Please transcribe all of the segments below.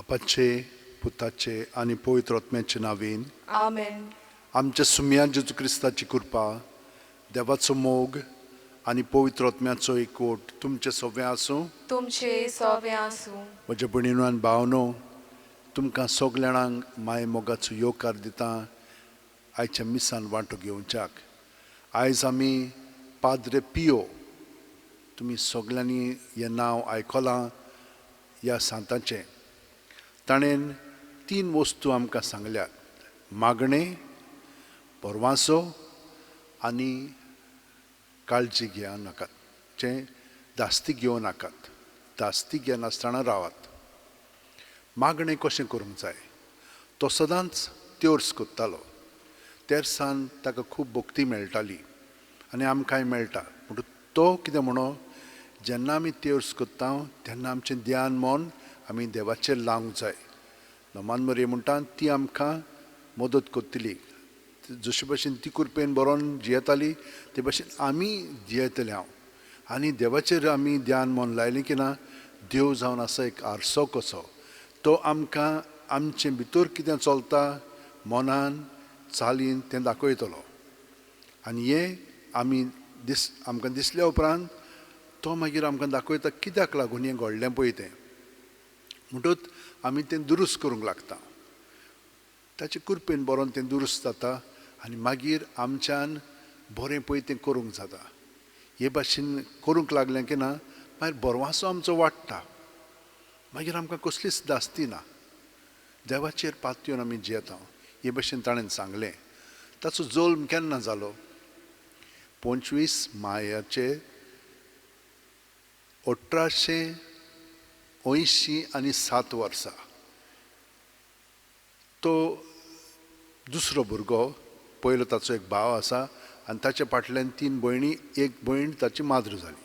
बापाचे पुताचे आनी पवित्र आत्म्याचे नांवेन आमेन. आमच्या सुम्यान जेजू क्रिस्ताची कृपा देवाचो मोग आनी पवित्र आत्म्याचो एकवट तुमचे सगळे आसूं. तुमचे सवे आसूं. म्हज्या भयणीनो आनी भावनो, तुमकां सगळ्यांक माय मोगाचो येवकार दिता आयच्या मिसान वांटो घेवच्याक. आयज आमी पाद्रे पियो, तुमी सगळ्यांनी हें नांव आयकलां ह्या सांताचें. ताणें 3 वस्तू आमकां सांगल्यात: मागणें, परवांसो आनी काळजी घेवं नाकात. जें दास्ती घेवं नाकात, दास्ती घेनासतना रावात. मागणें कशें करूंक जाय? तो सदांच तेर्स कोत्तालो. तेर्सान ताका खूब भक्ती मेळटाली आनी आमकांय मेळटा. म्हणटून तो कितें म्हणो, जेन्ना आमी तेर्स कोत्ता तेन्ना आमचें ध्यान मन आमी देवाचेर लावंक जाय. नोमान मरी म्हणटा ती आमकां मदत करतली. जशे भशेन ती कृपेन बरोवन जियेताली ते भशेन आमी जियेतले हांव. आनी देवाचेर आमी ध्यान मन लायलें की ना, देव जावन आसा एक आरसो कसो. तो आमकां आमचे भितर कितें चलता मनान चालीन तें दाखयतलो. आनी हें आमी आमकां दिसल्या उपरांत तो मागीर आमकां दाखयता कित्याक लागून हें घडलें पळय तें. म्हणटूच आमी तें दुरुस्त करूंक लागता. ताचे कृपेन बरोवन तें दुरुस्त जाता आनी मागीर आमच्यान बरें पळय तें करूंक जाता. हे भाशेन करूंक लागलें की ना, मागीर बरवासो आमचो वाडटा. मागीर आमकां कसलीच दास्ती ना. देवाचेर पातयेवन आमी जियेता. हे भशेन ताणें सांगलें. ताचो जल्म केन्ना जालो? 25 मायाचे 1887 वर्सा. तो दुसरो भुरगो, पयलो ताचो एक भाव आसा आनी ताच्या फाटल्यान 3 भयणी, एक भयण ताची माद्र जाली.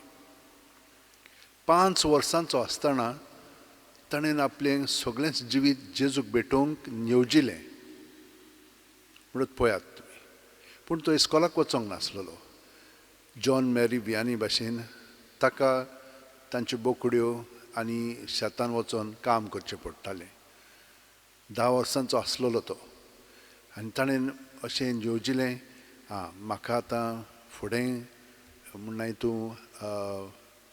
5 वर्सांचो आसतना ताणें आपलें सगळेंच जिवीत जेजूक भेटोवंक येवजिलें. म्हणून पळयात तुमी. पूण तो इस्कॉलाक वचोंक नासलेलो. जॉन मॅरी वियानी भाशेन ताका तांच्यो बोकड्यो आनी शेतान वचोन काम करचें पडटालें. 10 वर्सांचो आसलेलो तो. आनी ताणें अशें येवजिलें, म्हाका आतां फुडें म्हणून हितूं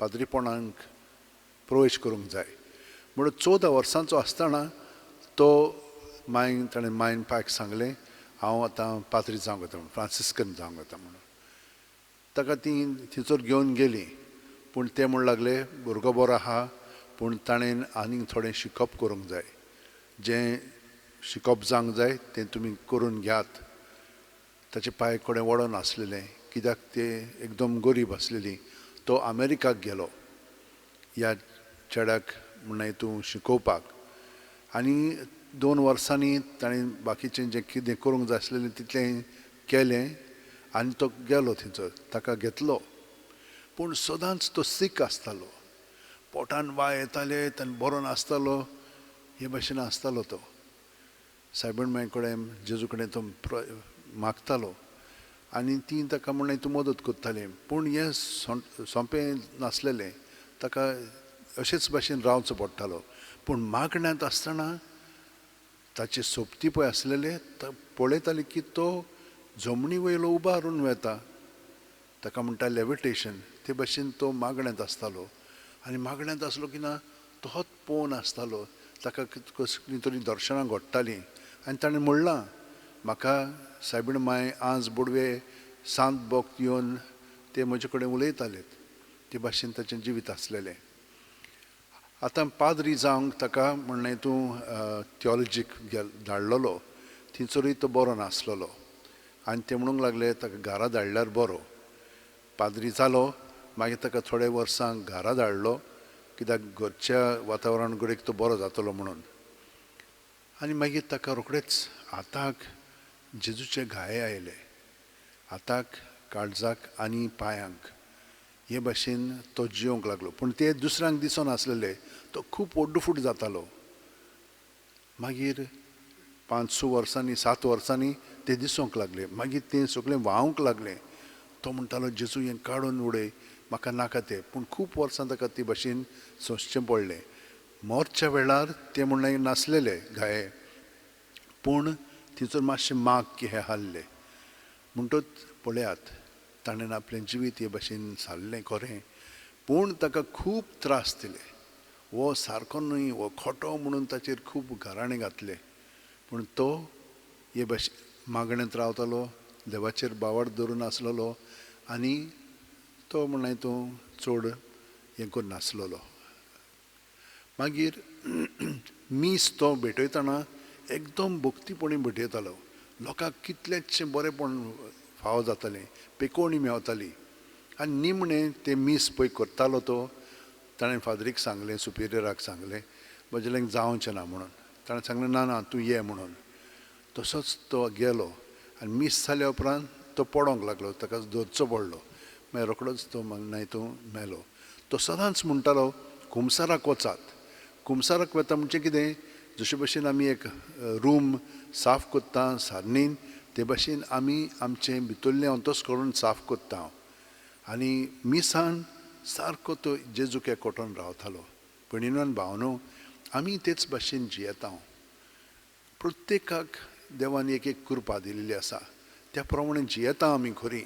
पाद्रीपणांक प्रवेश करूंक जाय. म्हणून 14 वर्सांचो आसतना तो ताणें मायन पायक सांगलें, हांव आतां पाद्री जावंक वता म्हणून, फ्रांसिस्कन जावंक वता म्हणून. ताका ती थंयसर घेवन गेली. पूण ते म्हण लागले, भुरगो बरो आहा पूण ताणें आनीक थोडें शिकप करूंक जाय. जें शिकप जावंक जाय तें तुमी करून घेयात. ताचे पांय कोणें वडोन आसलेलें, कित्याक ते एकदम गरीब आसलेली. तो अमेरिकाक गेलो ह्या चेड्याक म्हणून हितूं शिकोवपाक. आनी 2 वर्सांनी ताणें बाकीचें जें कितें करूंक जाय आसलेलें तितलें केलें आनी तो गेलो थंयसर. ताका घेतलो. पूण सदांच तो सीक आसतालो. पोटान वाय येताले आनी बरो नासतालो. हे भशेन आसतालो तो. सायबीण मांय कडेन जेजू कडेन तो मागतालो आनी ती ताका म्हणून तूं मदत करतालें. पूण हें सोंपें नासलेलें. ताका अशेच भाशेन रावचो पडटालो. पूण मागण्यांत आसतना ताचे सोबती पळय आसलेले पळयताले की तो जमनी वयलो उबारून वता. ताका म्हणटा लेविटेशन. ते भाशेन तो मागण्यांत आसतालो. आनी मागण्यांत आसलो की ना, तोच पळोवन आसतालो. ताका कसलीं तरी दर्शनां घडटालीं. आनी ताणें म्हणलां, म्हाका सायबीण माय आज बुडवे सांत भक्त येवन ते म्हजे कडेन उलयताले. ते भाशेन ताचें जिवीत आसलेलें. आतां पाद्री जावंक ताका म्हणलें हितूं थियोलॉजीक धाडलेलो. थंयसरूय तो बरो नासलेलो. आनी ते म्हणूंक लागले ताका घरा धाडल्यार बरो. पाद्री जालो. मागीर ताका थोडे वर्सां घरा धाडलो, कित्याक घरच्या वातावरण कडेन तो बरो जातलो म्हणून. आनी मागीर ताका रोखडेच हाताक जेजूचे घाये आयले. हाताक, काळजाक आनी पांयांक. हे भाशेन तो जियोंक लागलो. पूण ते दुसऱ्यांक दिसोन आसलेले. तो खूब ओड्डफूट जातालो. मागीर 5-6 वर्सांनी 7 वर्सांनी ते दिसोंक लागले. मागीर तें सगळें व्हांवंक लागलें. तो म्हणटालो, जेजू हें काडून उडय, म्हाका नाका तें. पूण खूब वर्सां ताका ते भाशेन सोंसचें पडलें. मोरच्या वेळार ते म्हणून नासलेले घाये, पूण तितून मातशें माग की हे हाल्ले म्हणटूच पळयात ताणें आपलें जिवीत हे भाशेन सारलें खरें, पूण ताका खूब त्रास दिले. हो सारको न्हय, हो खोटो म्हणून ताचेर खूब घराणें घातले, पूण तो हे भाशेन मागणेंत रावतालो, देवाचेर बावड धरून आसलेलो आनी तो म्हणलें तूं चड हें करून नासलेलो. मागीर मीस तो भेटयतना एकदम भक्तीपणी भेटयतालो. लोकांक कितलेंशें बरेंपण फाव जातालें, पेकोवणी मेवताली. आनी निमणें तें मीस पळय करतालो तो, ताणें फादरीक सांगलें, सुपिरियराक सांगलें म्हजे लंग जावचें ना म्हणून. ताणें सांगलें ना ना तूं ये म्हणून. तसोच तो गेलो आनी मीस जाल्या उपरांत तो पडोंक लागलो, ताका धरचो पडलो. मागीर रोखडोच तो न्हय तूं मेलो. तो सदांच म्हणटालो खुमसाराक वचात. खुमसाराक वता म्हणजे कितें, जशे भशेन आमी एक रूम साफ कोत्ता सान्नीन, ते भाशेन आमी आमचें भितरलें अंतस्करण साफ कोत्ता. आनी मिसान सारको तो जेजूके कोठोन रावतालो. भयणीनो आनी भावनो, आमी तेच भाशेन जियेता. प्रत्येकाक देवान एक एक कृपा दिलेली आसा, त्या प्रमाणे जियेता आमी खरी,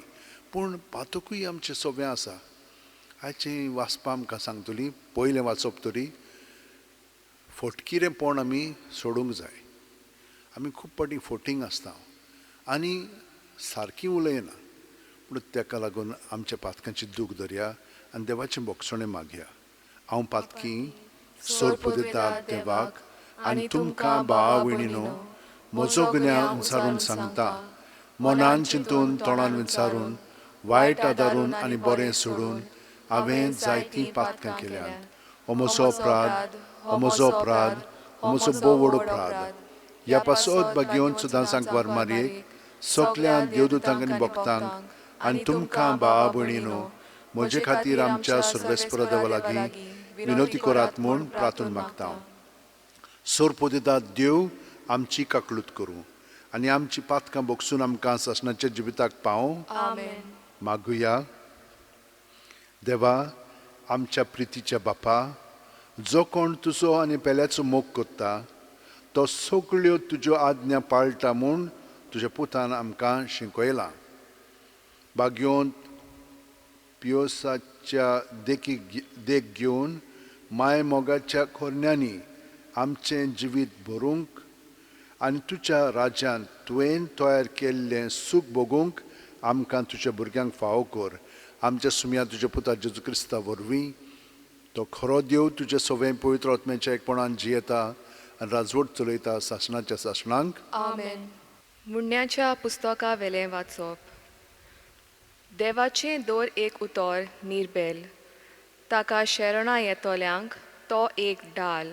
पूण पातकूय आमचें सगळें आसा. आयचें वाचपा आमकां सांगतली, पयलें वाचप तरी, फटकिरेपण आमी सोडूंक जाय. आमी खूब पाटी फटींग आसता आनी सारकी उलयना, पूण ताका लागून आमच्या पातकांची दूख धरया आनी देवाचें बोगसणें मागया. हांव पातकी सोरप दितात देवाक आनी तुमकां भावा भयणीनो, म्हजो गुन्यांव विचारून सांगता. मनान चिंतून तोंडान विचारून, वायट आदारून आनी बरें सोडून हांवें जायतीं पातकां केल्यात. हो म्हजो अपराध, हो म्हजो अपराध, हो म्हजो बोव व्हड अपराध. ह्या पासत बागेवन सुद्दां सांगवार मारयेक, सगल्या देवदूतांक आनी भक्तांक आनी तुमकां भावा भयणीनो, म्हजे खातीर आमच्या सर्वेस्पर देवा लागीं विनोती करात म्हूण प्रार्थना मागता. सोरप दितात देव आमची काकलूत करूं आनी आमची पातकां बोगसून आमकां सासणाच्या जिविताक पावूं. मागुया. देवा, आमच्या प्रितीच्या बापा, जो कोण तुजो आनी पेल्याचो मोग करता, तो सगळ्यो तुज्यो आज्ञा पाळटा म्हूण तुज्या पुतान आमकां शिकयलां. बागेवन पियोसाच्या देख घेवन माय मोगाच्या खोरण्यांनी आमचें जिवीत भरूंक आनी तुज्या राज्यांत तुवें तयार केल्लें सूख भोगूंक आमकां तुज्या भुरग्यांक फावो कर. आमच्या सुमया तुज्या पुता जेजू क्रिस्ता वरवीं. तो खरो देव तुज्या सगळें पवित्र आत्म्याच्या एकपणान जियेता आनी राजवट चलयता सासणाच्या सासणांक. आमेन. मुन्याच्या पुस्तका वेलें वाचप. देवाचें दोर एक उतर निर्बेल, ताका शरणा येतोल्यांक तो एक ढाल.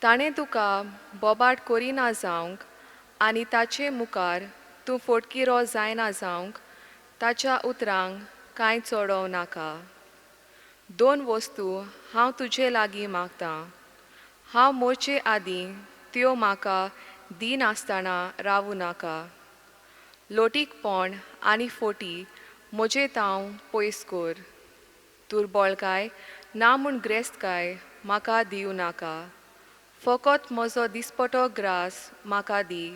ताणें तुका बोबाट करिना जावंक आनी ताचे मुखार तूं फटकिरो जायना जावंक ताच्या उतरांक कांय चोडोव नाका. दोन वस्तू हांव तुजे लागीं मागतां. हांव मोरचे आदीं त्यो म्हाका दिनासतना रावूं नाका. लोटीकपण आनी फोटी म्हजे तांव पयस कर. दुर्बळकाय ना म्हूण ग्रेस्तकाय म्हाका दिवं नाका. फकत म्हजो दिसपटो ग्रास म्हाका दी.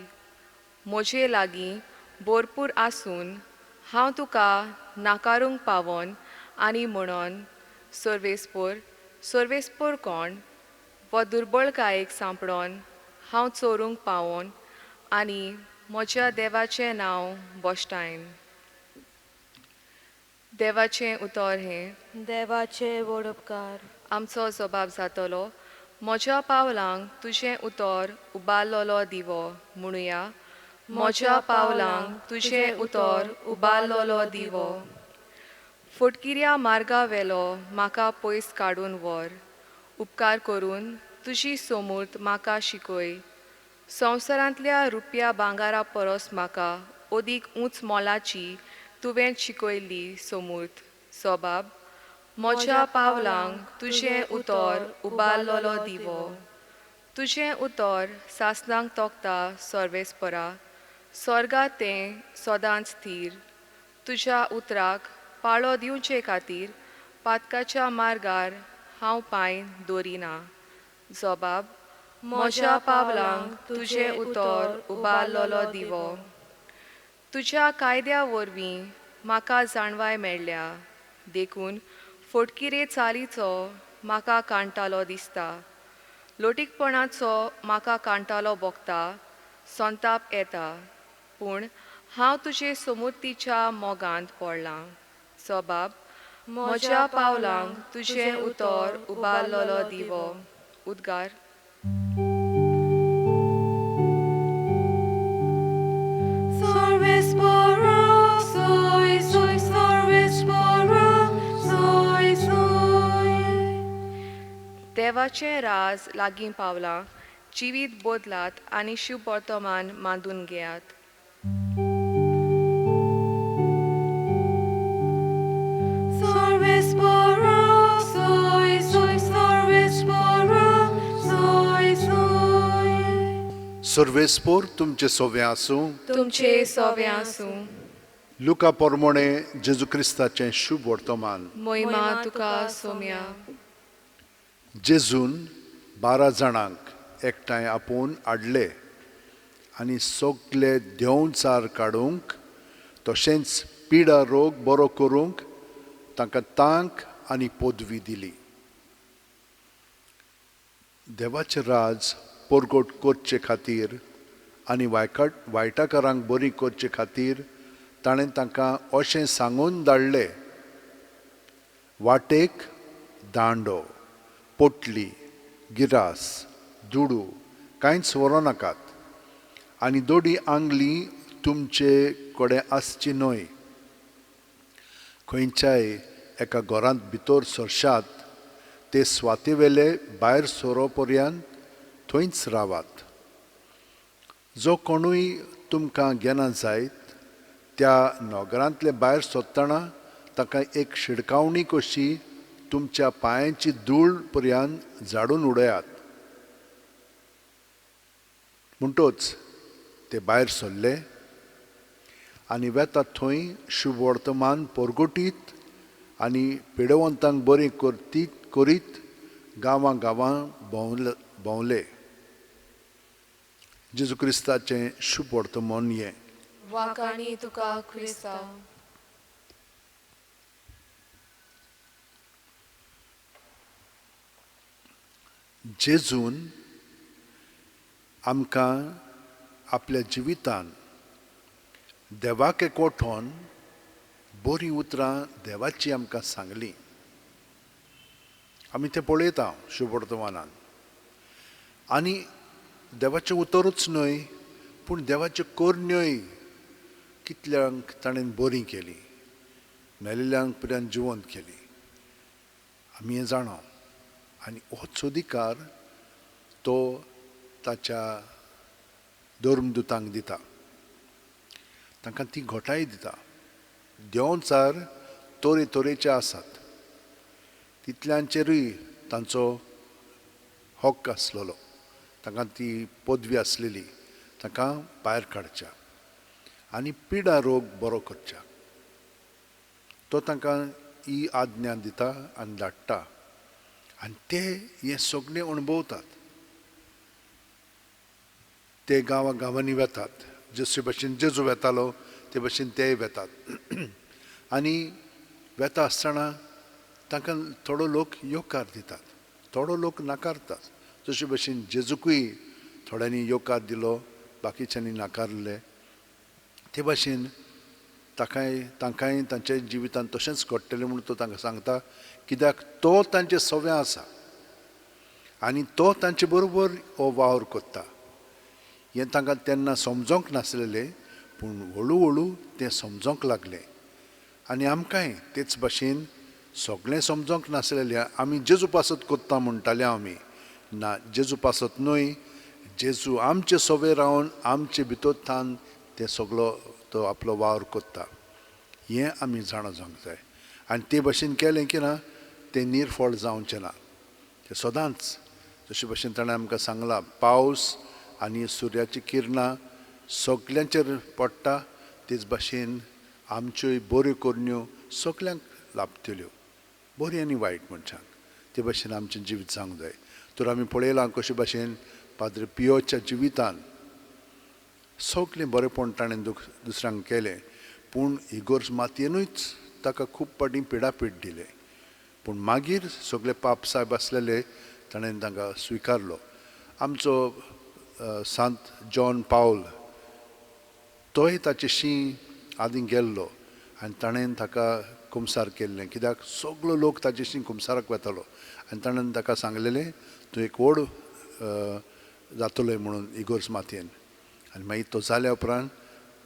म्हजे लागीं भरपूर आसून हांव तुका नाकारूंक पावोन आनी म्हणोन सर्वेस्पर कोण वो दुर्बळकायेक सांपडोन हांव चोरूंक पावोन आनी म्हज्या देवाचें नांव बोश्टायन. देवाचें उतर हें. देवाचे व्हड उपकार. आमचो जबाब जातलो, म्हज्या पावलांक तुजें उतर उबारलोलो दिवो. म्हणुया, म्हज्या पावलांक तुजें उतर उबारलोलो दिवो. फटकिऱ्या मार्गा वेलो म्हाका पयस काडून व्हर. उपकार करून तुजी समूर्त म्हाका शिकय. संवसारांतल्या रुपया भांगारा परस म्हाका ओदीक उंच मोलाची तुवें शिकयल्ली समूर्त. जबाब. म्हज्या पावलांक तुजें उतर उबारलोलो दिवो. तुजें उतर सासणांक तोखता सर्वेस्परा. स्वर्गांत तें सदांच स्थिर. तुज्या उतराक पाळो दिवचे खातीर पातकाच्या मार्गार हांव पांय दवरिना. जबाब म्हज्या पावलांक तुजे उतर उबारलोलो दिवो. तुज्या कायद्या वरवीं म्हाका जाणवाय मेळ्ळ्या, देखून फोटकिरे चालीचो म्हाका कांटालो दिसता. लोटीकपणाचो म्हाका कांटालो भोगता, संताप येता, पूण हांव तुजे समृद्धीच्या मोगांत पडलां. जबाब म्हज्या पावलांक तुजें उतर उबारलोलो दिवो. उद्गार देवाचें राज लागीं पावलां, जिवीत बदलात आनी शुभ वर्तमान मांडून घेयात. सर्वेस्पोर तुमचे सोवे आसूं. तुमचे सोवे आसूं. लुका पोरमोणे जेजू क्रिस्ताचें शुभ वर्तमान. मोहिमा तुका सोम्या. जेजून 12 जाणांक एकठांय आपोवन हाडले आनी सगळे देंवचार काडूंक तशेंच पिडा रोग बरो करूंक तांकां तांक आनी पदवी दिली. देवाचें राज परगट करचे खातीर आनी वायटाकारांक बरी करचे खातीर ताणें तांकां अशें सांगून धाडलें, वाटेक दांडो, पोटली, गिरास, दुडू कांयच व्हरों नाकात आनी दोडी आंगली तुमचे कडेन आसची न्हय. खंयच्याय एका घरांत भितर सरशात ते स्वातेवेले भायर सरो पर्यंत थंयच रावात. जो कोणूय तुमकां घेना जायत त्या नोगरांतले भायर सोदतना ताका एक शिडकावणी कशी तुमच्या पांयांची धूळ पर्यंत झाडून उडयात. म्हणटच ते भायर सरले आनी वेतात थंय शुभ वर्तमान परगटीत आनी पिडवंतांक बरें करीत गांवां गांवां भोंवले. जेजू क्रिस्ताचें शुभ वर्तमान हें. वाकाणी तुका क्रिस्ता. जेजून आमकां आपल्या जिवितान देवाक एकवटोन बरीं उतरां देवाची आमकां सांगलीं. आमी तें पळयता शुभ वर्तमानान. आनी देवाचें उतरूच न्हय पूण देवाच्यो करण्योय कितल्यांक ताणें बरीं केलीं, मेलिल्ल्यांक पर्यंत जिवंत केली. आमी हें जाणो आनी होच अधिकार तो ताच्या धर्मदुतांक दिता. तांकां ती घोटाय दिता. देंवचार तरेतरेचे आसात. तितल्यांचेरूय तांचो हक्क आसलेलो, तांकां ती पदवी आसलेली, तांकां भायर काडच्या आनी पिडा रोग बरो करच्या. तो तांकां ही आज्ञा दिता आनी धाडटा आनी ते हें सगळें अणभवतात. ते गांवां गांवांनी वेतात. जशे भशेन जेजू वेतालो ते भशेन तेय वेतात. आनी वेता आसतना तांकां थोडो लोक येवकार दितात, थोडो लोक नाकारतात. जशे भशेन जेजूकूय थोड्यांनी येवकार दिलो, बाकीच्यांनी नाकारले. ते भाशेन तांकांय तांच्या जिवितांत तशेंच घडटलें म्हणून तो तांकां सांगता, कित्याक तो तांचे सोव्या आसा आनी तो तांचे बरोबर हो वावर करता. हें तांकां तेन्ना समजोंक नासलेलें पूण हळू हळू तें समजोंक लागलें. आनी आमकांय तेच भाशेन सगळें समजोंक नासलेलें. आमी जेजू पासत कोत्ता म्हणटाले आमी. ना, जेजू पासत न्हय. जेजू आमचे सोबे रावन आमचे भितर थान तें सगळो तो आपलो वावर कोत्ता. हें आमी जाणा जावंक जाय. आनी ते भाशेन केलें की ना तें निर्फळ जावचें ना. तें सदांच जशे भशेन ताणें आमकां सांगलां, पावस आनी सुर्याची किरणां सगल्यांचेर पडटा, तेच भाशेन आमच्योय बऱ्यो करण्यो सगल्यांक लाभतल्यो, बरी आनी वायट मनशांक. ते भाशेन आमचें जिवीत जावंक जाय. तर आमी पळयलां कशे भाशेन पाद्री पियोच्या जिवितान सगळें बरेंपण ताणें दुसऱ्यांक केलें, पूण इगोर्ज मातयेनूच ताका खूब पाटी पिडापीड दिले. पूण मागीर सगळे पाप साहेब आसलेले ताणें तांकां स्विकारलो. आमचो सांत जॉन पावल तोय ताचे शीं आदीं गेल्लो आनी ताणें ताका कुमसार केल्लें, कित्याक सगळो लोक ताचे शीं कुमसाराक वतालो आनी ताणें ताका सांगलेलें तूं एक व्हड जातलोय म्हणून इगोर्ज मातयेन. आनी मागीर तो जाल्या उपरांत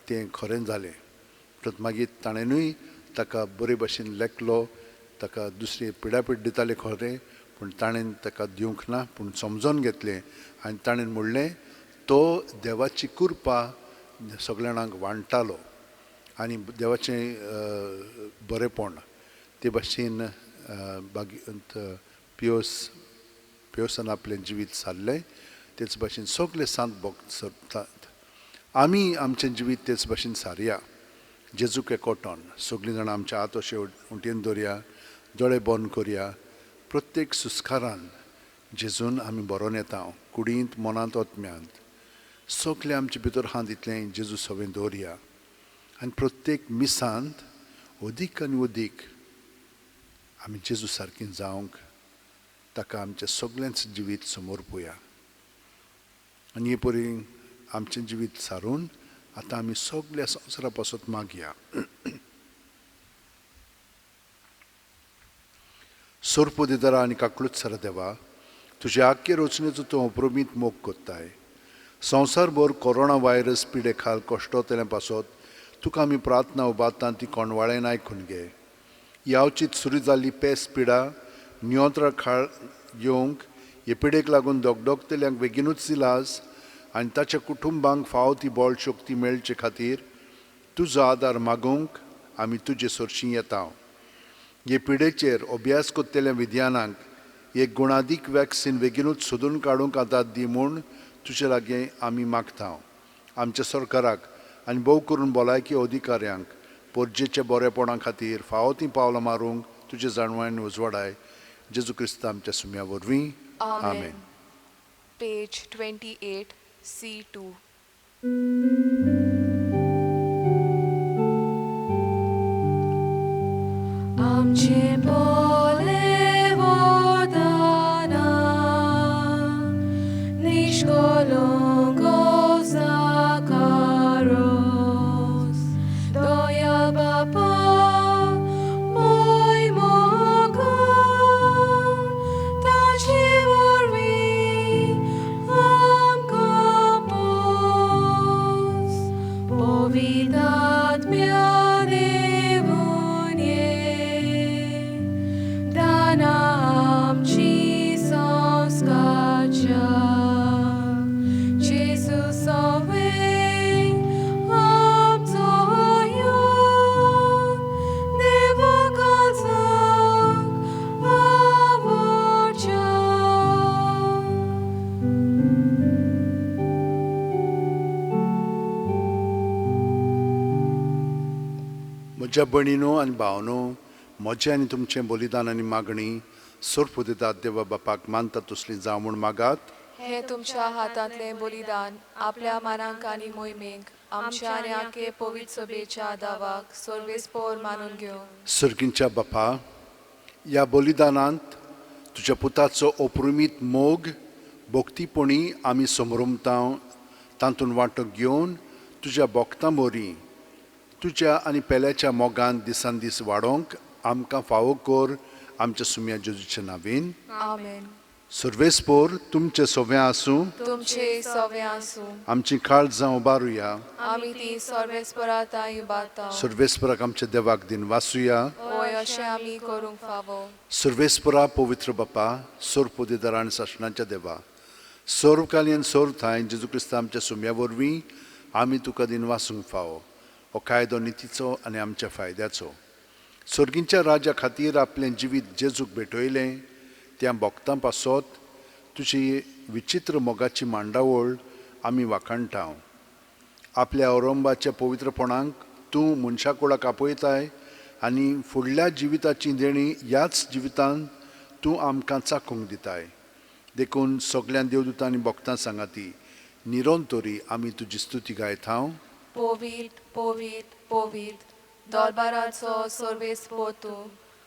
तें खरें जालें. परत मागीर ताणेंनूय ताका बरे भाशेन लेखलो, ताका दुसरी पिडापीड दिताले खरें, पूण ताणें ताका दिवंक ना, पूण समजोन घेतलें आनी ताणें म्हणलें तो देवाची कृपा सगळ्या जाणांक वांटतालो आनी देवाचें बरेंपण ते भाशेन पियोसान आपलें जिवीत सारलें. तेच भाशेन सगळे सांत भक्त सरतात. आमी आमचें जिवीत तेच भाशेन सारया, जेजूक एकवटोन सगळीं जाणां आमच्या हात अशे उंटेन दवरया, दोळे बंद करया. प्रत्येक सुस्कारान जेजून आमी बरोवन येता, कुडींत मनांत आत्म्यांत सगळे आमचे भितर हात इतलें जेजू सवें दवरया आनी प्रत्येक मिसांत अदीक आनी अदीक आमी जेजू सारकीं जावंक ताका आमचें सगळेंच जिवीत समोर पळोवया. आनी हे परी आमचें जिवीत सारून आतां आमी सगळ्या संवसारा पासत मागया. सोर्पो दिदारा आनी काकळूच सर देवा, तुज्या आख्खे रचनेचो तूं अप्रमीत मोग कोत्ताय. संवसारभर कोरोना व्हायरस पिडे खाल कश्टोतल्या पासत तुका आमी प्रार्थना उबारता ती कोणवाळेन आयकून घे. यावचीत सुरू जाल्ली पेस पिडा नियंत्रण खाळ येवंक हे पिडेक लागून दोगदोगतल्यांक बेगीनूच इलाज आनी ताच्या कुटुंबांक फावो ती बळ शक्ती मेळचे खातीर तुजो आदार मागूंक आमी तुजे सरशीं येता. हे पिडेचेर अभ्यास कोत्तेल्या विज्ञानांक एक गुणादीक वॅक्सीन बेगीनूच सोदून काडूंक आदार दी म्हूण तुजे लागीं आमी मागता. आमच्या सरकाराक आनी भोव करून भलायकी अधिकाऱ्यांक पोरजेच्या बरेपणा खातीर फावो ती पावलां मारूंक तुजे जाणवान उजवाडाय. जेजू क्रिस्त आमच्या सुम्या वरवीं. आमेन. Page 28, C2. आमचे बोले वरदाना निष्कळंक जाकारोस दयाळ बापा मोय मोगा ताचे वरवीं आमकां पोस पवित्र आत्म्या देवून ये दाना आमची संस्कारच्या जेजू सवें आमचो येवन देवा काळजाक आवडच्या. म्हज्या भयणीनो आनी भावनो, म्हजें आनी तुमचें बलिदान आनी मागणी सोर्प दितात देवा बापाक मानता तसली जावं म्हूण मागात. हे तुमच्या हातांतलें बलिदान आपल्या मानांक आनी मोहिमेक आमच्या आनी आखे पवित्र सभेच्या दावाक सर्वेस्पोर मानून घेवन सर्गींच्या बापा, ह्या बलिदानांत तुज्या पुताचो अप्रमीत मोग भोक्तीपणी आमी समरमता. तातूंत वांटो घेवन तुज्या भोगतां मोरी तुज्या आनी पेल्याच्या मोगान दिसान दीस वाडोवंक आमकां फावो कर. आमच्या सुम्या जेजूच्या नांवेन. आमेन. सर्वेस्पोर तुमचे सवें आसूं. तुमचे सवें आसूं. आमची काळजां उबारुया. आमी ती सर्वेस्पराताय उबारता. सर्वेस्पराक आमच्या देवाक दिन वाचुया. होय अशें आमी करूंक फावो. सर्वेस्परा पवित्र बापा, सोर्प दिदारा आनी सासणाच्या देवा, सोर्वकालीन सोर्थाय जेजू क्रिस्त आमच्या सुम्या वरवीं आमी तुका दिन वाचूंक फावो. हो कायदो नितीचो आनी आमच्या फायद्याचो. सर्गींच्या राजा खातीर आपलें जिवीत जेजूक भेटयलें त्या भोगतां पासत तुजी विचित्र मोगाची मांडावळ आमी वाखाणटा. आपल्या औरंगाबादच्या पवित्रपणांक तूं मनशा कुळाक आपयताय आनी फुडल्या जिविताची देणी ह्याच जिवितांत तूं आमकां चाखूंक दिताय. देखून सगल्या देवदूतांनी भक्तां सांगाती निरोन तोरी आमी तुजी स्तुती गायतांव. Povit, povit, povit, दरबाराचो सर्वेस्पोतू,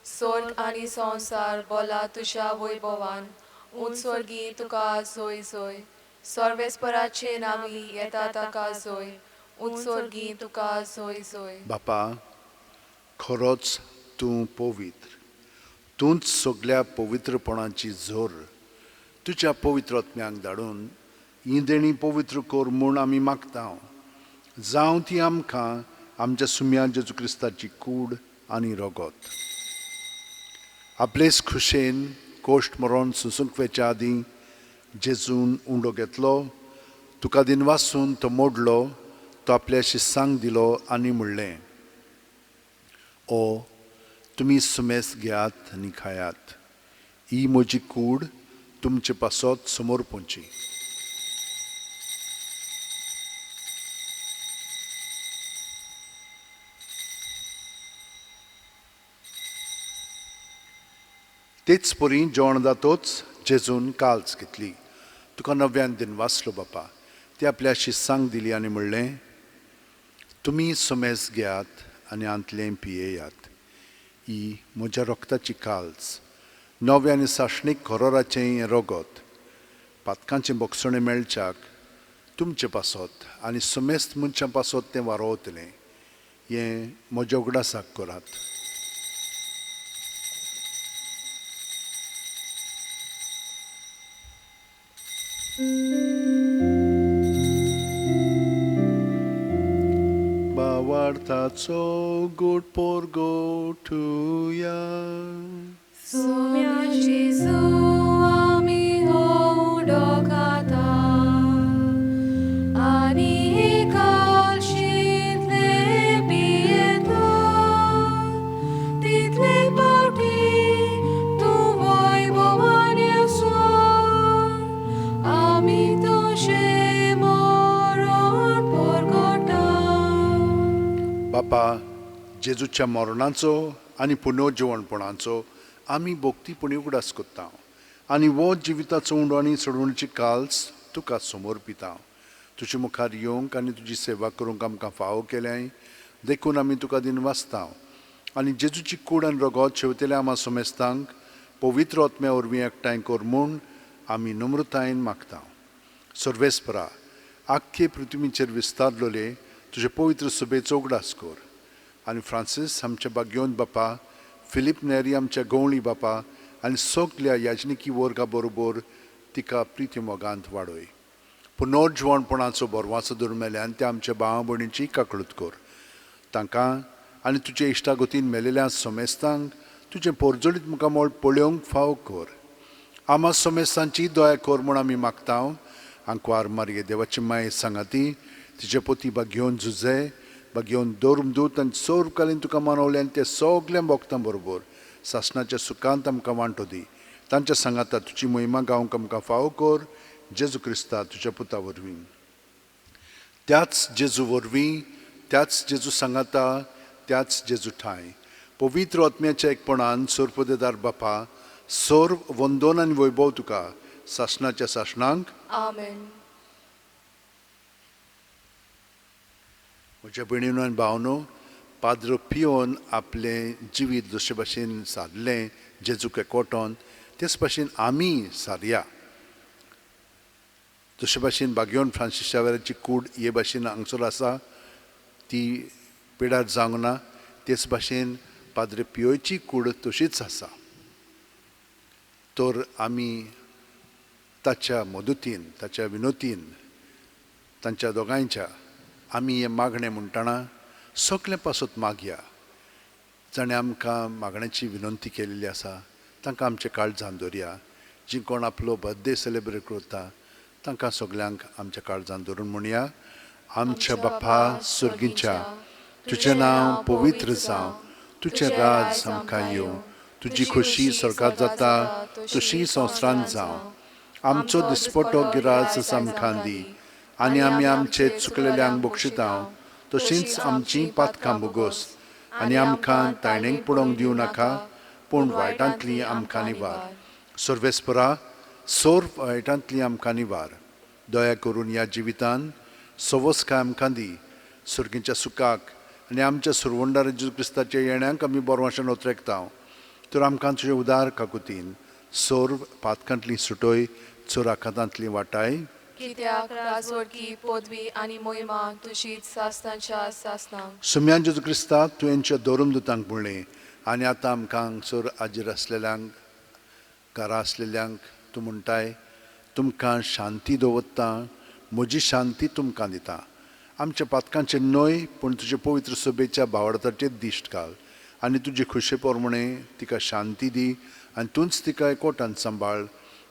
स्वर्ग आनी संसार बोला तुझ्या वैभवान, उत्सर्गी तुका सोय सोय, सर्वेस्पराचे नावी येता ताका सोय, उत्सर्गी तुका सोय सोय. बापा, खरोच तूं पवित्र. तूंच सगल्या पवित्रपणाची झोर तुज्या पवित्र आत्म्याक धाडून ही देणी पवित्र कोर म्हूण आमी मागतांव. जावं ती आमकां आमच्या सुम्या जेजू क्रिस्ताची कूड आनी रगत. आपलेच खुशेन कोश्ट मरोन सुसूंक वेच्या आदीं जेजून उंडो घेतलो, तुका दिन वासून तो मोडलो, तो आपल्या शिस्सांक दिलो आनी म्हणलें, ओ तुमी सुमेस घेयात आनी खायात. ही म्हजी कूड तुमचे पासत समोर पोंची. तेच परी जेवण जातोच जेजून काल्स घेतली. तुका नव्यान दिन वाचलो बापा. ती आपल्या शिस्सांक दिली आनी म्हणलें, तुमी सुमेस घेयात आनी आंतलें पियेयात. ही म्हज्या रोगताची काल्स, नवे आनी साशणीक खरोराचें रगत. पातकांचें बोगसणें मेळच्याक तुमचे पासत आनी सुमेस्त मनशां पासत तें वारोवतलें. हें म्हज्या उगडासाक करात. Bawartaco good porgo tuya. Sumia Jesu ami houdokata, ani kalshit le pieto, title bauti tu voi bovania son, ami to shemoron porgota. बापा, जेजूच्या मरणाचो आनी पुनर्जीवणपणाचो आमी भोक्तीपणी उगडास कोत्ता आनी हो जिविताचो उंडो आनी चडवणीची काल्स तुका समोर पिता. तुजे मुखार येवंक आनी तुजी सेवा करूंक आमकां फावो केल्याय देखून आमी तुका दिन वाचता आनी जेजूची कूड आनी रगत शेवतेल्या आमा सोमेस्तांक पवित्र आत्म्या वरवीं एकठांय कर म्हूण आमी नम्रतायेन मागता. सर्वेस्परा, आख्खे पृथ्वीचेर विस्तारलोले तुजे पवित्र सभेचो उगडास कर. आनी फ्रांसीस आमच्या बाग्योन बापा, फिलीप नेरी आमच्या गवळी बापा आनी सगल्या याजनिकी वर्गा बरोबर तिका प्रिती मोगांत वाडय. पुनर्जीवणपणाचो बोरवाचो दुर्मेल्यान त्या आमच्या भावा भयणीची काकळूत कर. तांकां आनी तुजे इश्टागतीन मेलेल्या सोमेस्तांक तुजें पोरजोळीत मुखामोळ पळोवंक फाव कर. आमा सोमेस्तांची दया कर म्हूण आमी मागता. आंकवार मारये देवाची माये सांगाती तिचे पोती बाग्योन झुजे बाग्योन दोरमदूत आनी सोरकालीन तुका मानवले आनी ते सगल्या भोगतां बरोबर सासणाच्या सुखांत आमकां वांटो दी. तांच्या सांगाता तुजी महिमा गावंक आमकां फावो कर. जेजू क्रिस्ता तुज्या पुता वरवीं. त्याच जेजू वरवीं, त्याच जेजू सांगाता, त्याच जेजू ठाय पवित्र आत्म्याच्या एकपणान सोरपदेदार बापा, सोर वंदन आनी वैभव तुका सासणाच्या सासणांक. Amen. म्हज्या भयणीनो आनी भावनो, पाद्र पियोन आपलें जिवीत जशे भाशेन सारलें जेजूक एकवटोन तेच भाशेन आमी सारया. जशे भाशेन बाग्योन फ्रांसीस शावेराची कूड हे भाशेन हांगसर आसा ती पिड्यार जावंक ना, तेच भाशेन पाद्र पियोची कूड तशीच आसा. तर आमी ताच्या मदतीन, ताच्या विनोतीन, तांच्या दोगांयच्या आमी हें मागणें म्हणटना सगल्या पासत मागया. जाणें आमकां मागण्याची विनंती केलेली आसा तांकां आमचे काळजांत दवरया. जी कोण आपलो बर्थडे सेलेब्रेट करता तांकां सगल्यांक आमच्या काळजांत धरून म्हणया, आमच्या बापा सुर्गीच्या, तुजें नांव पवित्र जावं, तुजें राज आमकां येवं, तुजी खोशी स्वर्गांत जाता तशी संवसारांत जावं. आमचो दिसपटो गिराज आमकां दी आनी आमी आमचे चुकलेल्यांक बक्षिता तशींच आमची पातकां बोगोस आनी आमकां तायणेक पडोवंक दिवं नाका, पूण वायटांतली आमकां निवार. सर्वेस्परा सोर वायटांतली आमकां निवार दया करून ह्या जिवितान सवस्काय आमकां दी सुर्गीच्या सुखाक आनी आमच्या सुरवंडार जेजू क्रिस्ताच्या येण्याक आमी बोरवांशान ओतरेकता तर आमकां तुजे उदार काकुतीन सोर पातकांतली सुटोय चोर आखातांतली वाटाय कित्याक राजवडकी पदवी आनी मोहिमा तुशीच सासनांच्या सासनांक सुम्यान जेजू क्रिस्ता तुवेंच्या दोरून दुतांक म्हणलें आनी आतां आमकां चोर आजीर आसलेल्यांक घरा आसलेल्यांक तूं म्हणटाय तुमकां शांती दवरता म्हजी शांती तुमकां दिता आमच्या पातकांचे न्हय पूण तुजे पवित्र सभेच्या भावार्थाचेर दिश्ट घाल आनी तुजे खुशे पोरमणे तिका शांती दी आनी तूंच तिका एकवटान सांबाळ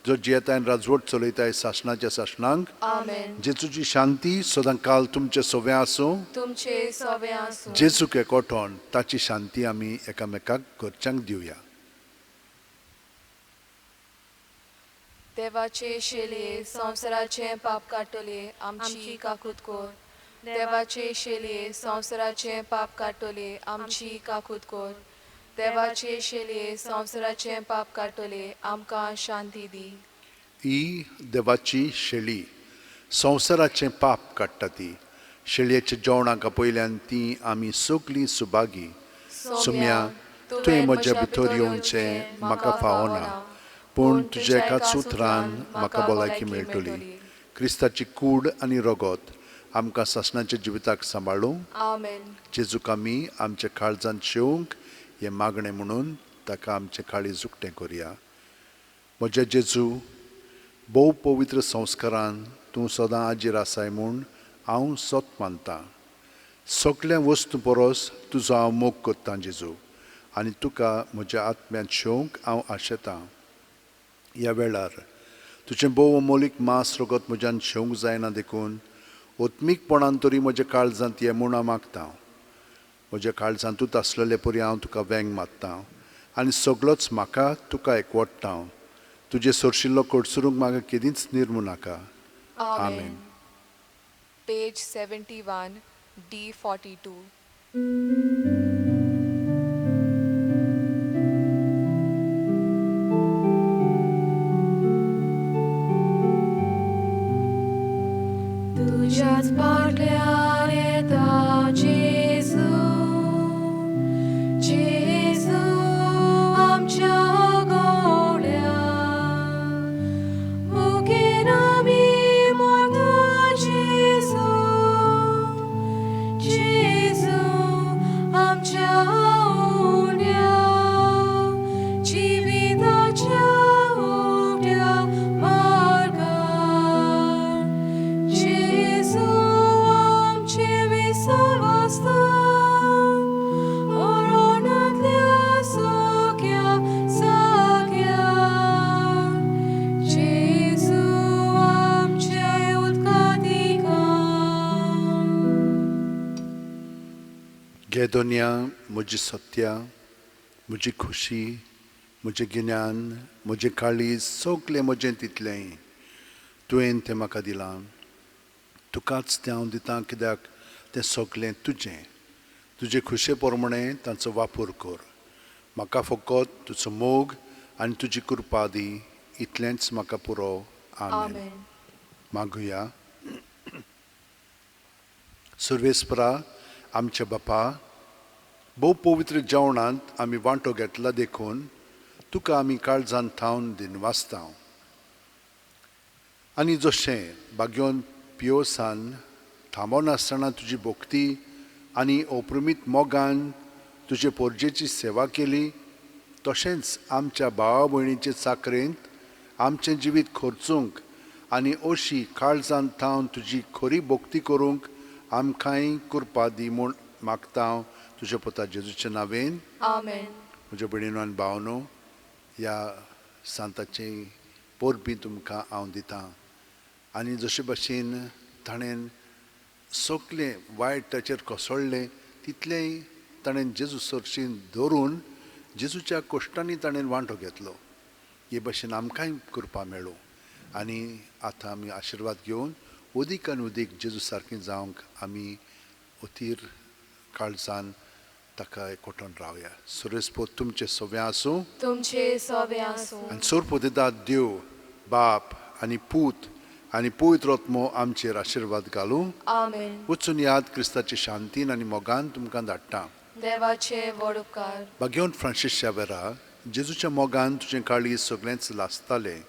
जो जियेताय राजवट चलयताय सासणाच्या सासणांक आमेन जेजूची शांती सदां काल तुमचे सोवे आसूं तुमचे सवे आसूं जेजूक एकवटोन ताची शांती आमी एकामेकाक घरच्यांक दिवया देवाचे शेलये संवसाराचे पाप काडटले आमची काकूत कोर देवाचे शेलये संवसाराचे पाप काडटले आमची काकूत कोर देवाचे शेलये संवसाराचे पाप काडटले आमकां शांती दी ही देवाची शेळी संवसाराचें पाप काडटा ती शेळयेच्या जेवणाक पयल्यान ती आमी सगलीं सुभागी सोम्या तुवें म्हज्या भितर येवचें म्हाका फावना पूण तुज्या एकाच उतरान म्हाका भलायकी मेळटली क्रिस्ताची कूड आनी रगत आमकां सासणाच्या जिविताक सांबाळूं आमेन जेजूक आमी आमच्या काळजांत शेवंक हें मागणें म्हणून ताका आमचें काळीज उक्तें करुया म्हज्या जेजू भोव पवित्र संस्कारान तूं सदां आजीर आसाय म्हूण हांव सोत मानतां सगळ्या वस्तू परस तुजो हांव मोग करतां जेजू आनी तुका म्हज्या आत्म्यांत शेवंक हांव आशेतां ह्या वेळार तुजें भोव अमोलीक मास रगत म्हज्यान शेवंक जायना देखून ओत्मीकपणान तरी म्हज्या काळजांत ये म्हूण हांव मागतां म्हज्या काळजांतूच आसलेले परी हांव तुका वेंग मात्तां आनी सगळोच म्हाका तुका एकवटतां तुजे सोरशिल्लो कोडसुरूंक म्हाका केदींच निर्मू नाका आमेन पेज 71 D42 तुझ्याच पाटल्यार येता जेजू जेजू आमच्या गोड्या मुखेन आमी मोरता जेजू जेजू आमच्या उण्या जिविताच्या उक्त्या मार्गार जेजू आमचे विसवास्ता ओरोणांतल्या सगळ्या जाग्यार जेजू आमचे उदकाधिकार गेदोनिया म्हजी सत्या म्हजी खुशी म्हजें गिन्यान म्हजें काळीज सगळें म्हजें तितलें तुवें तें म्हाका दिलां तुकाच तें हांव दितां कित्याक तें सगळें तुजें तुजे खुशे पोरमणे तांचो वापर कर म्हाका फकत तुजो मोग आनी तुजी कृपा दी इतलेंच म्हाका पुरो आमेन आमेन मागुया सर्वेस्परा आमचे बापा भोव पवित्र जेवणांत आमी वांटो घेतला देखून तुका आमी काळजांत थावन दिनवासता आनी जशें बागयोन पियोसान थांबोन आसतना तुजी भोक्ती आनी अप्रमीत मोगान तुजे पोरजेची सेवा केली तशेंच आमच्या भावा भयणीचे चाकरेंत आमचें जिवीत खर्चूंक आनी अशी काळजांत थावन तुजी खरी भोक्ती करूंक आमकांय कृपा दी म्हूण मागता तुज्या पुता जेजूच्या नांवेन आमेन म्हज्या भयणीनो आनी भावनो ह्या सांताची पोरबी तुमकां हांव दितां आनी जशे भाशेन ताणें सगळें वायट ताचेर कोसळ्ळें तितलेंय ताणें जेजू सरशीन धरून जेजूच्या कश्टांनी ताणें वांटो घेतलो हे भाशेन आमकांय कृपा मेळूं आनी आतां आमी आशिर्वाद घेवन उदीक आनी उदीक जेजू सारकें जावंक आमी अतीर काळजान ताका एकवटून रावया. सुरेस्पोत तुमचे सगळे आसूं तुमचे सोबे आसूं आनी सोरपो दिता देव बाप आनी पूत आनी पवित्र आत्मो आमचेर आशिर्वाद घालूं. आमेन. वचून याद क्रिस्ताची शांतीन आनी मोगान तुमकां धाडटा. देवाचे व्हड उपकार. भाग्यवंत फ्रांसीस शावेरा, जेजूच्या मोगान तुजें काळीज सगळेंच लासतालें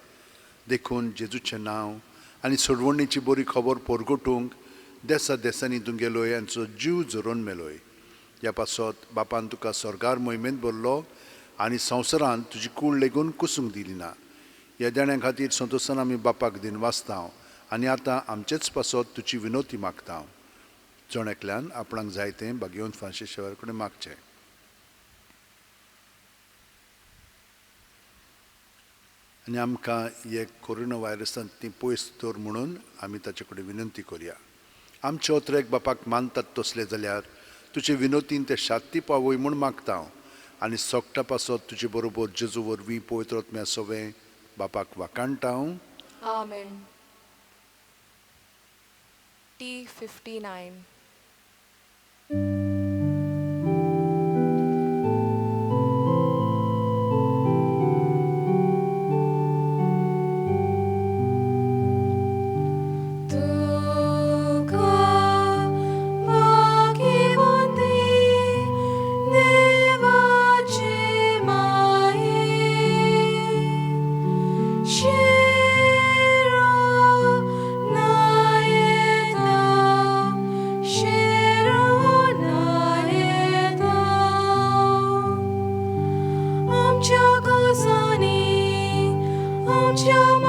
देखून जेजूचें नांव आनी सोडवणेची बरी खबर परगटूंक देसा देसांनी तूं गेलोय आनी तुजो जीव झरोवन मेलोय. ह्या पासत बापान तुका स्वर्गार मोहिमेंत भरलो आनी संवसारांत तुजी कूड लेगून कुसूंक दिली ना. ह्या देण्या खातीर संतोशान आमी बापाक दिन वाचता आनी आतां आमचेच पासत तुजी विनोती मागता. जोण एकल्यान आपणाक जाय तें भाग्यवंत फ्रांसीस शावेरा कडेन मागचें. आनी आमकां हे कोरोना व्हायरसांतली पयस दवर म्हणून आमी ताचे कडेन विनंती करुया. आमचे ओत्रेक बापाक मानतात तसले जाल्यार तुजे विनोतीन ते शांती पावय म्हूण मागता आनी सोगटा पासत तुजे बरोबर जेजू वरवीं पवित्र आत्म्या सवें बापाक वाकाणटा. आमेन. T59. Your